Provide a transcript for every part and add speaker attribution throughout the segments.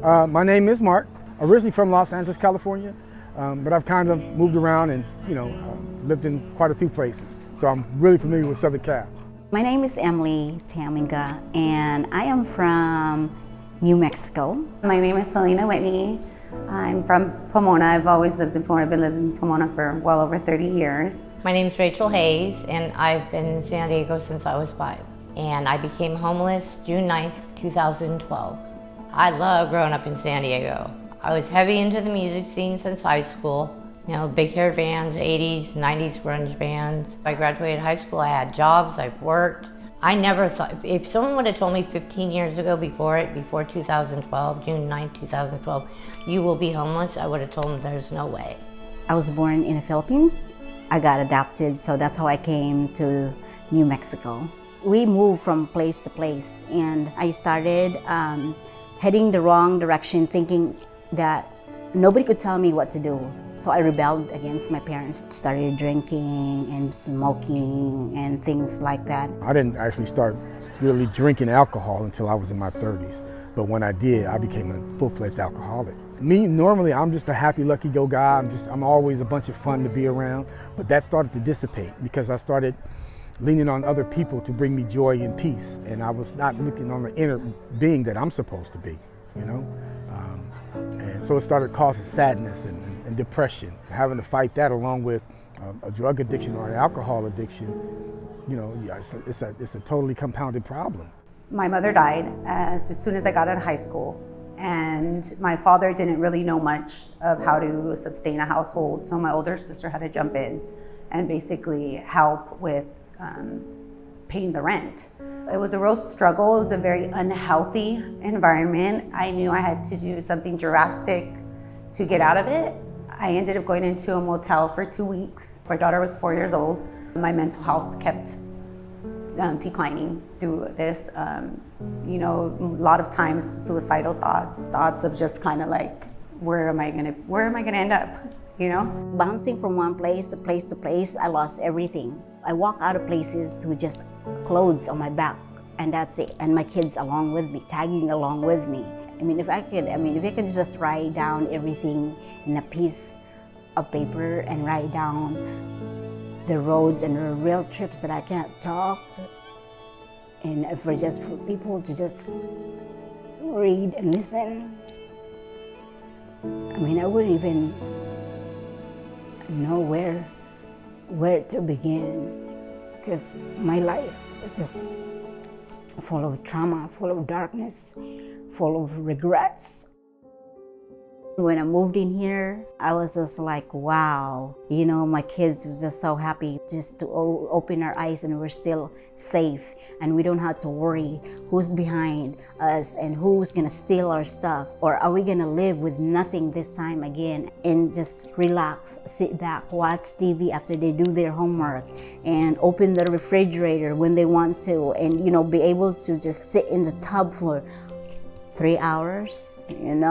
Speaker 1: My name is Mark, originally from Los Angeles, California, but I've kind of moved around and, lived in quite a few places. So I'm really familiar with Southern Cal.
Speaker 2: My name is Emily Taminga, and I am from New Mexico.
Speaker 3: My name is Helena Whitney. I'm from Pomona. I've always lived in Pomona. I've been living in Pomona for well over 30 years.
Speaker 4: My name is Rachel Hayes, and I've been in San Diego since I was 5. And I became homeless June 9th, 2012. I love growing up in San Diego. I was heavy into the music scene since high school. Big hair bands, 80s, 90s grunge bands. I graduated high school, I had jobs, I've worked. I never thought, if someone would have told me 15 years ago before 2012, June 9th, 2012, you will be homeless, I would have told them there's no way.
Speaker 2: I was born in the Philippines. I got adopted, so that's how I came to New Mexico. We moved from place to place, and I started heading the wrong direction, thinking that nobody could tell me what to do. So I rebelled against my parents, started drinking and smoking and things like that.
Speaker 1: I didn't actually start really drinking alcohol until I was in my 30s. But when I did, I became a full-fledged alcoholic. Me, normally, I'm just a happy-lucky-go guy. I'm always a bunch of fun to be around. But that started to dissipate because I started leaning on other people to bring me joy and peace. And I was not looking on the inner being that I'm supposed to be, And so it started causing sadness and depression. Having to fight that along with a drug addiction or an alcohol addiction, it's a totally compounded problem.
Speaker 3: My mother died as soon as I got out of high school, and my father didn't really know much of how to sustain a household, so my older sister had to jump in and basically help with paying the rent. It was a real struggle. It was a very unhealthy environment. I knew I had to do something drastic to get out of it. I ended up going into a motel for 2 weeks. My daughter was 4 years old. My mental health kept declining through this. A lot of times suicidal thoughts of just kind of like, where am I gonna end up?
Speaker 2: Bouncing from one place to place, I lost everything. I walk out of places with just clothes on my back, and that's it. And my kids along with me, tagging along with me. If I could just write down everything in a piece of paper and write down the roads and the real trips that I can't talk, and for people to just read and listen. I wouldn't even know where to begin, because my life was just full of trauma, full of darkness, full of regrets. When I moved in here, I was just like, wow. My kids were just so happy just to open our eyes and we're still safe. And we don't have to worry who's behind us and who's gonna steal our stuff. Or are we gonna live with nothing this time again and just relax, sit back, watch TV after they do their homework, and open the refrigerator when they want to, and be able to just sit in the tub for 3 hours, and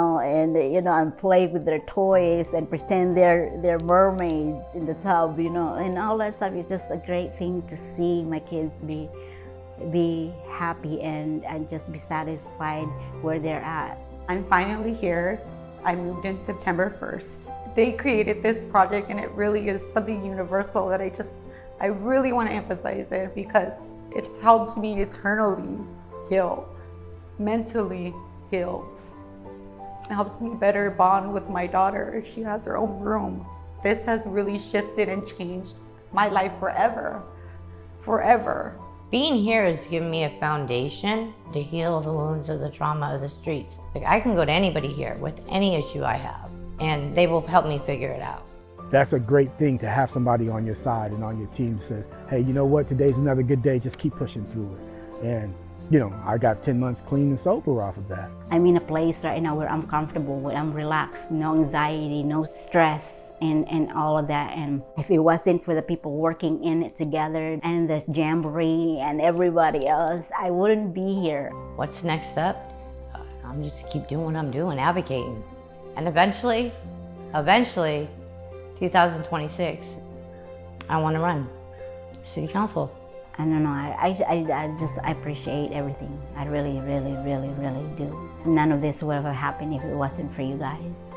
Speaker 2: play with their toys and pretend they're mermaids in the tub, and all that stuff. Is just a great thing to see my kids be happy and just be satisfied where they're at.
Speaker 3: I'm finally here. I moved in September 1st. They created this project, and it really is something universal that I really want to emphasize it, because it's helped me eternally heal, mentally heal. It helps me better bond with my daughter. She has her own room. This has really shifted and changed my life forever.
Speaker 4: Being here has given me a foundation to heal the wounds of the trauma of the streets. I can go to anybody here with any issue I have, and they will help me figure it out.
Speaker 1: That's a great thing to have somebody on your side and on your team that says, hey, you know what, today's another good day, just keep pushing through it. And I got 10 months clean and sober off of that.
Speaker 2: I'm in a place right now where I'm comfortable, where I'm relaxed, no anxiety, no stress, and all of that. And if it wasn't for the people working in it together, and this Jamboree and everybody else, I wouldn't be here.
Speaker 4: What's next up? I'm just keep doing what I'm doing, advocating. And eventually, 2026, I want to run city council.
Speaker 2: I don't know, I appreciate everything. I really, really, really, really do. None of this would have happened if it wasn't for you guys.